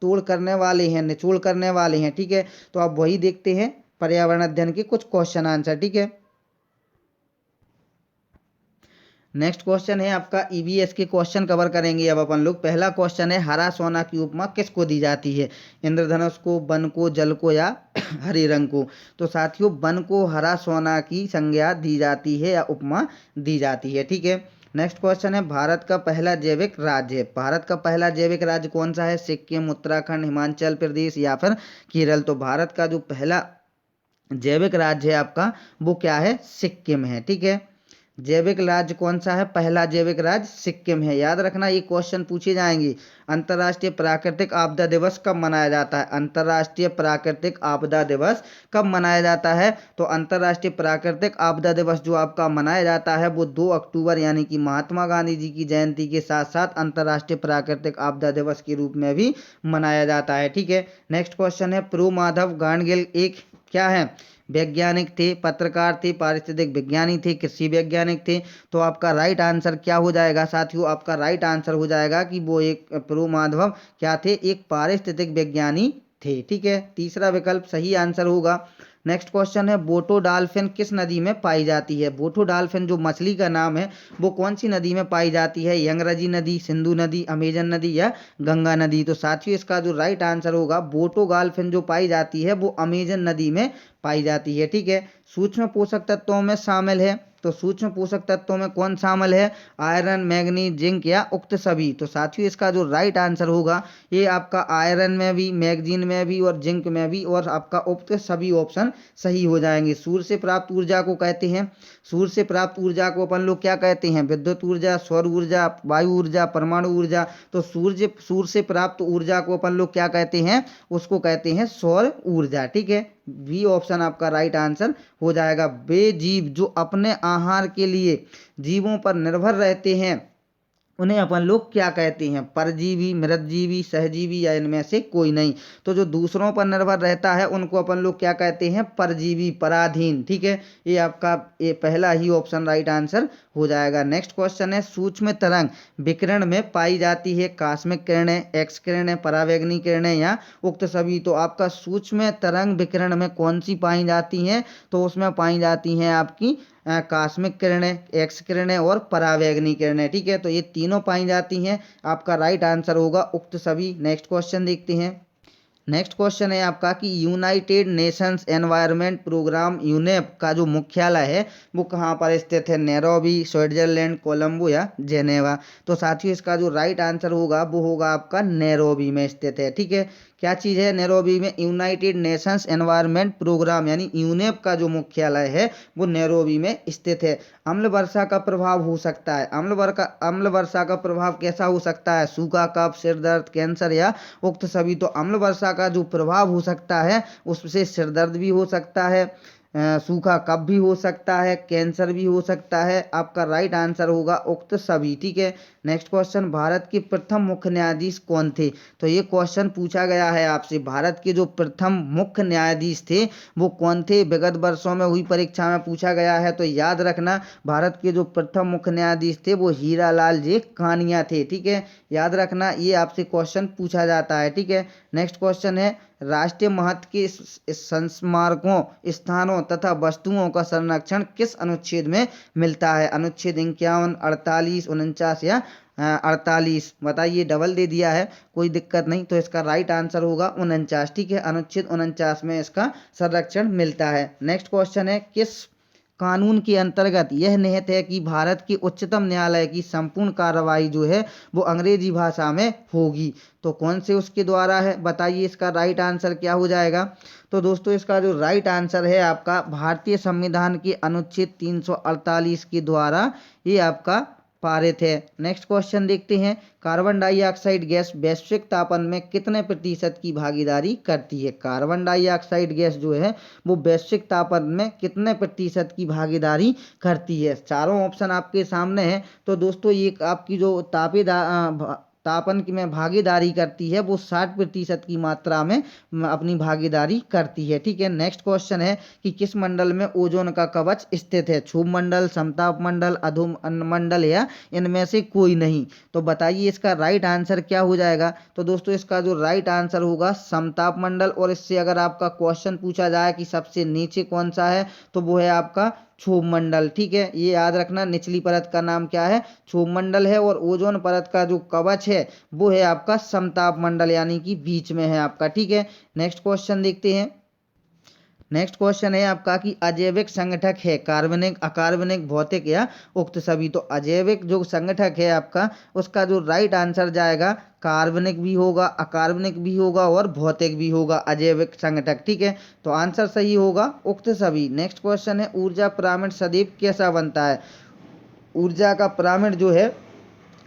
तोड़ करने वाले हैं, निचोड़ करने वाले हैं। ठीक है, तो आप वही देखते हैं, पर्यावरण अध्ययन के कुछ क्वेश्चन आंसर। ठीक है, नेक्स्ट क्वेश्चन है आपका ईवीएस के क्वेश्चन कवर करेंगे अब अपन लोग। पहला क्वेश्चन है, हरा सोना की उपमा किसको दी जाती है, इंद्रधनुष को, वन को, जल को या हरे रंग को। तो साथियों वन को हरा सोना की संज्ञा दी जाती है या उपमा दी जाती है। ठीक है, नेक्स्ट क्वेश्चन है, भारत का पहला जैविक राज्य, भारत का पहला जैविक राज्य कौन सा है, सिक्किम, उत्तराखंड, हिमाचल प्रदेश या फिर केरल। तो भारत का जो पहला जैविक राज्य है आपका वो क्या है, सिक्किम है। ठीक है, जैविक राज्य कौन सा है, पहला जैविक राज्य सिक्किम है। याद रखना ये क्वेश्चन पूछे जाएंगे। अंतर्राष्ट्रीय प्राकृतिक आपदा दिवस कब मनाया जाता है, अंतर्राष्ट्रीय प्राकृतिक आपदा दिवस कब मनाया जाता है। तो अंतर्राष्ट्रीय प्राकृतिक आपदा दिवस जो आपका मनाया जाता है वो 2 अक्टूबर यानी कि महात्मा गांधी जी की जयंती के साथ साथ अंतर्राष्ट्रीय प्राकृतिक आपदा दिवस के रूप में भी मनाया जाता है। ठीक है, नेक्स्ट क्वेश्चन है, प्रो माधव गाडगिल एक क्या है, वैज्ञानिक थे, पत्रकार थे, पारिस्थितिक विज्ञानी थे, कृषि वैज्ञानिक थे। तो आपका राइट आंसर क्या हो जाएगा साथियों, आपका राइट आंसर हो जाएगा कि वो एक प्रो माधव क्या थे, एक पारिस्थितिक विज्ञानी थे। ठीक है, तीसरा विकल्प सही आंसर होगा। नेक्स्ट क्वेश्चन है, बोटो डॉल्फिन किस नदी में पाई जाती है, बोटो डॉल्फिन जो मछली का नाम है वो कौन सी नदी में पाई जाती है, यंगरजी नदी, सिंधु नदी, अमेजन नदी या गंगा नदी। तो साथियों इसका जो राइट आंसर होगा, बोटो डॉल्फिन जो पाई जाती है वो अमेजन नदी में पाई जाती है। ठीक है, सूक्ष्म पोषक तत्वों में शामिल है, तो सूक्ष्म पोषक तत्वों में कौन शामिल है, आयरन, मैग्नीज, जिंक या उक्त सभी। तो साथियों इसका जो राइट आंसर होगा ये आपका आयरन में भी, मैग्नीज में भी और जिंक में भी, और आपका उक्त सभी ऑप्शन सही हो जाएंगे। सूर्य से प्राप्त ऊर्जा को कहते हैं, सूर्य से प्राप्त ऊर्जा को अपन लोग क्या कहते हैं, विद्युत ऊर्जा, सौर ऊर्जा, वायु ऊर्जा, परमाणु ऊर्जा। तो सूर्य से प्राप्त ऊर्जा को अपन लोग क्या कहते हैं, उसको कहते हैं सौर ऊर्जा। ठीक है, बी ऑप्शन आपका राइट आंसर हो जाएगा। वे जीव जो अपने आहार के लिए जीवों पर निर्भर रहते हैं उन्हें अपन लोग क्या कहते हैं, परजीवी, मृतजीवी, सहजीवी या इनमें से कोई नहीं। तो जो दूसरों पर निर्भर रहता है उनको अपन लोग क्या कहते हैं, परजीवी, पराधीन। ठीक है, ये आपका ये पहला ही ऑप्शन राइट आंसर हो जाएगा। नेक्स्ट क्वेश्चन है, सूक्ष्म तरंग विकिरण में पाई जाती है कास्मिक किरणें, एक्स किरणें, परावैंगनी किरणें या उक्त सभी। तो आपका सूक्ष्म तरंग विकिरण में कौन सी पाई जाती हैं, तो उसमें पाई जाती हैं आपकी कास्मिक किरणें, एक्स किरणें और परावैंगनी किरणें। ठीक है, तो ये तीनों पाई जाती हैं, आपका राइट आंसर होगा उक्त सभी। नेक्स्ट क्वेश्चन देखते हैं। नेक्स्ट क्वेश्चन है आपका कि United Nations Environment Programme UNEP का जो मुख्यालय है वो कहाँ पर स्थित है, नैरोबी, स्विट्जरलैंड, कोलंबो या जेनेवा। तो साथियों इसका जो राइट आंसर होगा वो होगा आपका नैरोबी में स्थित है। ठीक है, क्या चीज़ है नैरोबी में? यूनाइटेड नेशंस एनवायरनमेंट प्रोग्राम यानी यूनेप का जो मुख्यालय है वो नैरोबी में स्थित है। अम्ल वर्षा का प्रभाव हो सकता है, अम्ल वर्षा का प्रभाव कैसा हो सकता है? सूखा, कफ, सिर दर्द, कैंसर या उक्त सभी। तो अम्ल वर्षा का जो प्रभाव हो सकता है उससे सिर दर्द भी हो सकता है, सूखा कफ भी हो सकता है, कैंसर भी हो सकता है। आपका राइट आंसर होगा उक्त सभी। ठीक है। नेक्स्ट क्वेश्चन, भारत के प्रथम मुख्य न्यायाधीश कौन थे? तो ये क्वेश्चन पूछा गया है आपसे, भारत के जो प्रथम मुख्य न्यायाधीश थे वो कौन थे? विगत वर्षों में हुई परीक्षा में पूछा गया है, तो याद रखना भारत के जो प्रथम मुख्य न्यायाधीश थे वो हीरालाल जे कानिया थे। ठीक है, याद रखना, ये आपसे क्वेश्चन पूछा जाता है। ठीक है। नेक्स्ट क्वेश्चन है, राष्ट्रीय महत्व के संस्मारकों, स्थानों तथा वस्तुओं का संरक्षण किस अनुच्छेद में मिलता है? अनुच्छेद 51, 48, 49 या 48? बताइए, डबल दे दिया है, कोई दिक्कत नहीं। तो इसका राइट आंसर होगा 49। ठीक है, अनुच्छेद 49 में इसका संरक्षण मिलता है। नेक्स्ट क्वेश्चन है, किस कानून के अंतर्गत यह निहित है कि भारत के उच्चतम न्यायालय की संपूर्ण कार्रवाई जो है वो अंग्रेजी भाषा में होगी? तो कौन से उसके द्वारा है? बताइए, इसका राइट आंसर क्या हो जाएगा? तो दोस्तों इसका जो राइट आंसर है आपका भारतीय संविधान के अनुच्छेद 348 के द्वारा ये आपका पारित है। नेक्स्ट क्वेश्चन देखते हैं, कार्बन डाइऑक्साइड गैस वैश्विक तापन में कितने प्रतिशत की भागीदारी करती है? कार्बन डाइऑक्साइड गैस जो है वो वैश्विक तापन में कितने प्रतिशत की भागीदारी करती है? चारों ऑप्शन आपके सामने हैं। तो दोस्तों ये आपकी जो तापन की में भागीदारी करती है वो 60% की मात्रा में अपनी भागीदारी करती है। ठीक है। नेक्स्ट क्वेश्चन है कि किस मंडल में ओजोन का कवच स्थित है? क्षुभ मंडल, समताप मंडल, अधो मंडल या इनमें से कोई नहीं? तो बताइए इसका राइट आंसर क्या हो जाएगा? तो दोस्तों इसका जो राइट आंसर होगा समताप मंडल। और इससे अगर आपका क्वेश्चन पूछा जाए कि सबसे नीचे कौन सा है तो वो है आपका क्षोभ मंडल। ठीक है, ये याद रखना, निचली परत का नाम क्या है? क्षोभ मंडल है। और ओजोन परत का जो कवच है वो है आपका समताप मंडल, यानी कि बीच में है आपका। ठीक है। नेक्स्ट क्वेश्चन देखते हैं। नेक्स्ट क्वेश्चन है आपका कि अजैविक संगठक है कार्बनिक, अकार्बनिक, भौतिक या उक्त सभी? तो अजैविक जो संगठक है आपका उसका जो राइट आंसर जाएगा कार्बनिक भी होगा, अकार्बनिक भी होगा और भौतिक भी होगा अजैविक संगठक। ठीक है, तो आंसर सही होगा उक्त सभी। नेक्स्ट क्वेश्चन है, ऊर्जा पिरामिड सदैव कैसा बनता है? ऊर्जा का पिरामिड जो है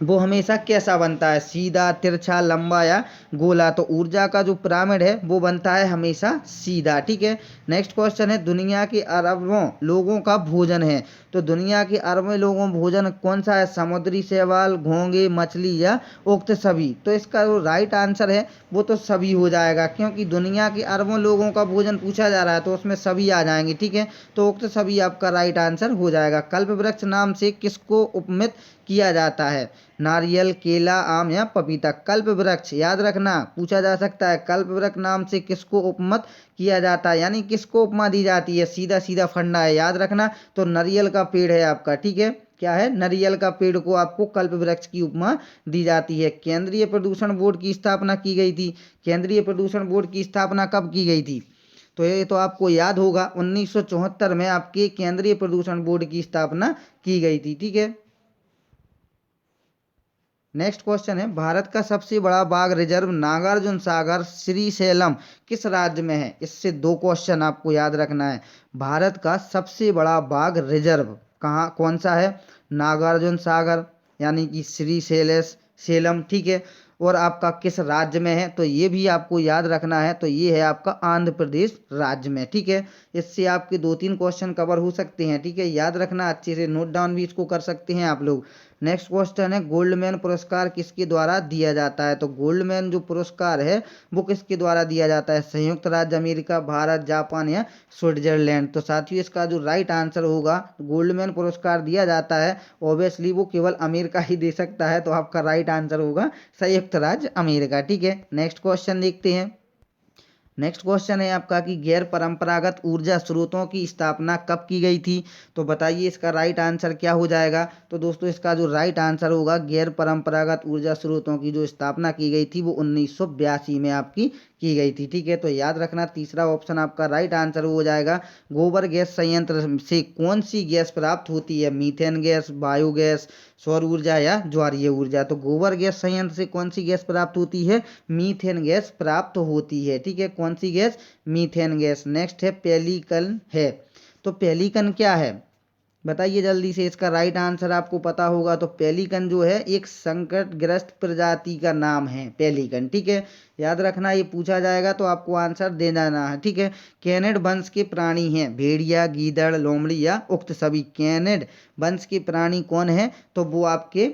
वो हमेशा कैसा बनता है? सीधा, तिरछा, लंबा या गोला? तो ऊर्जा का जो पिरामिड है वो बनता है हमेशा सीधा। ठीक है। नेक्स्ट क्वेश्चन है, दुनिया के अरबों लोगों का भोजन है? तो दुनिया के अरबों लोगों भोजन कौन सा है? समुद्री शैवाल, घोंगे, मछली या उक्त सभी? तो इसका जो राइट आंसर है वो तो सभी हो जाएगा, क्योंकि दुनिया के अरबों लोगों का भोजन पूछा जा रहा है तो उसमें सभी आ जाएंगे। ठीक है, तो उक्त सभी आपका राइट आंसर हो जाएगा। कल्प वृक्ष नाम से किसको उपमित किया जाता है? नारियल, केला, आम या पपीता? कल्प वृक्ष याद रखना, पूछा जा सकता है कल्प वृक्ष नाम से किसको उपमित किया जाता है, यानी किसको उपमा दी जाती है? सीधा सीधा फंडा है, याद रखना। तो नारियल का पेड़ है आपका। ठीक है, क्या है? नारियल का पेड़ को आपको कल्प वृक्ष की उपमा दी जाती है। केंद्रीय प्रदूषण बोर्ड की स्थापना की गई थी? केंद्रीय प्रदूषण बोर्ड की स्थापना कब की गई थी? तो ये तो आपको याद होगा, 1974 में आपके केंद्रीय प्रदूषण बोर्ड की स्थापना की गई थी। ठीक है। नेक्स्ट क्वेश्चन है, भारत का सबसे बड़ा बाघ रिजर्व नागार्जुन सागर श्रीशैलम किस राज्य में है? इससे दो क्वेश्चन आपको याद रखना है। भारत का सबसे बड़ा बाघ रिजर्व कहाँ कौन सा है? नागार्जुन सागर यानी कि श्रीशैलेश सेलम। ठीक है, और आपका किस राज्य में है? तो ये भी आपको याद रखना है। तो ये है आपका आंध्र प्रदेश राज्य में। ठीक है, इससे आपके 2-3 क्वेश्चन कवर हो सकते हैं। ठीक है, याद रखना, अच्छे से नोट डाउन भी इसको कर सकते हैं आप लोग। नेक्स्ट क्वेश्चन है, गोल्डमैन पुरस्कार किसके द्वारा दिया जाता है? तो गोल्डमैन जो पुरस्कार है वो किसके द्वारा दिया जाता है? संयुक्त राज्य अमेरिका, भारत, जापान या स्विट्जरलैंड? तो साथियों इसका जो राइट आंसर होगा, गोल्डमैन पुरस्कार दिया जाता है ऑब्वियसली वो केवल अमेरिका ही दे सकता है, तो आपका राइट आंसर होगा संयुक्त राज्य अमेरिका। ठीक है, नेक्स्ट क्वेश्चन देखते हैं। नेक्स्ट क्वेश्चन है आपका कि गैर परंपरागत ऊर्जा स्रोतों की स्थापना कब की गई थी? तो बताइए इसका राइट आंसर क्या हो जाएगा? तो दोस्तों इसका जो राइट आंसर होगा, गैर परंपरागत ऊर्जा स्रोतों की जो स्थापना की गई थी वो 1982 में आपकी की गई थी। ठीक है, तो याद रखना तीसरा ऑप्शन आपका राइट आंसर हो जाएगा। गोबर गैस संयंत्र से कौन सी गैस प्राप्त होती है? मीथेन गैस, बायोगैस, सौर ऊर्जा या ज्वारीय ऊर्जा। तो गोबर गैस संयंत्र से कौन सी गैस प्राप्त होती है? मीथेन गैस प्राप्त होती है। ठीक है, कौन सी गैस? Methane gas. नेक्स्ट है पेलिकन है। तो पेलिकन क्या है बताइए जल्दी से, इसका राइट आंसर आपको पता होगा। तो पेलिकन जो है एक संकटग्रस्त प्रजाति का नाम है, पेलिकन। ठीक है, याद रखना, ये पूछा जाएगा तो आपको आंसर दे देना है। ठीक है, कैनिड वंश के प्राणी हैं भेड़िया, गीदड़, लोमड़ी या उक्त सभी। कैनिड वंश के प्राणी कौन है? तो वो आपके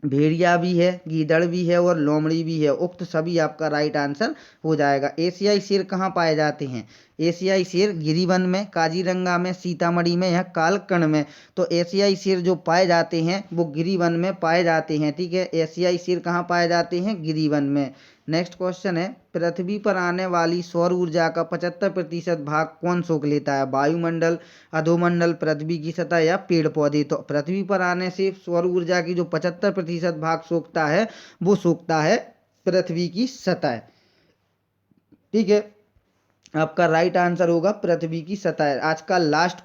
भेड़िया भी है, गीदड़ भी है और लोमड़ी भी है। उक्त सभी आपका राइट आंसर हो जाएगा। एशियाई शेर कहाँ पाए जाते हैं? एशियाई शेर गिरिवन में, काजीरंगा में, सीतामढ़ी में या कालकण में। तो एशियाई शेर जो पाए जाते हैं वो गिरिवन में पाए जाते हैं। ठीक है, एशियाई शेर कहाँ पाए जाते हैं? गिरिवन में। नेक्स्ट क्वेश्चन है, पृथ्वी पर आने वाली सौर ऊर्जा का 75% भाग कौन सोख लेता है? वायुमंडल, अधोमंडल, पृथ्वी की सतह या पेड़ पौधे। तो पृथ्वी पर आने से सौर ऊर्जा की जो 75% भाग सोखता है वो सोखता है पृथ्वी की सतह। ठीक है, आपका राइट आंसर होगा पृथ्वी की सतह। आज का लास्ट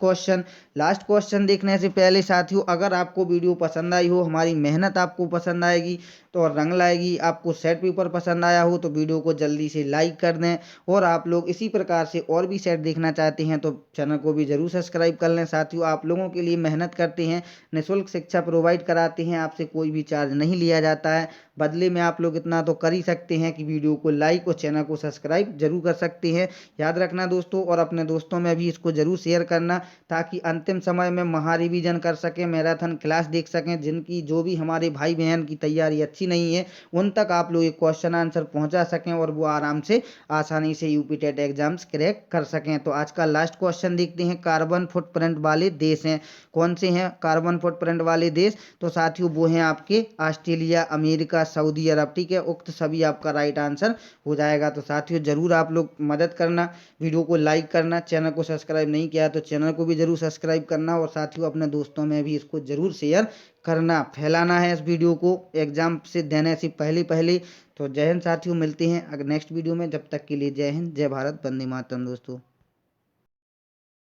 क्वेश्चन देखने से पहले साथियों, अगर आपको वीडियो पसंद आई हो, हमारी मेहनत आपको पसंद आएगी तो और रंग लाएगी, आपको सेट पेपर पसंद आया हो तो वीडियो को जल्दी से लाइक कर दें। और आप लोग इसी प्रकार से और भी सेट देखना चाहते हैं तो चैनल को भी जरूर सब्सक्राइब कर लें। साथियों, आप लोगों के लिए मेहनत करते हैं, निःशुल्क शिक्षा प्रोवाइड कराते हैं, आपसे कोई भी चार्ज नहीं लिया जाता है। बदले में आप लोग इतना तो कर ही सकते हैं कि वीडियो को लाइक और चैनल को सब्सक्राइब जरूर कर सकते हैं। याद रखना दोस्तों, और अपने दोस्तों में भी इसको जरूर शेयर करना ताकि अंतिम समय में महा रिवीजन कर सकें, मैराथन क्लास देख सकें। जिनकी जो भी हमारे भाई बहन की तैयारी अच्छी नहीं है उन तक आप लोग एक क्वेश्चन आंसर पहुंचा सकें और वो आराम से आसानी से यूपी टेट एग्जाम्स क्रैक कर सकें। तो आज का लास्ट क्वेश्चन देखते हैं, कार्बन फुटप्रिंट वाले देश हैं कौन से हैं? कार्बन फुटप्रिंट वाले देश तो साथियों वो हैं आपके ऑस्ट्रेलिया, अमेरिका, सऊदी अरब। ठीक है, उक्त सभी आपका राइट आंसर हो जाएगा। तो साथियों जरूर आप लोग मदद करना, वीडियो को लाइक करना, चैनल को सब्सक्राइब नहीं किया तो चैनल को भी जरूर सब्सक्राइब करना और साथियों अपने दोस्तों में भी इसको जरूर शेयर करना, फैलाना है इस वीडियो को एग्जाम से देने से पहले पहले। तो जय हिंद साथियों, मिलते हैं अगर नेक्स्ट वीडियो में। जब तक के लिए जय हिंद, जय भारत, वंदे मातरम दोस्तों।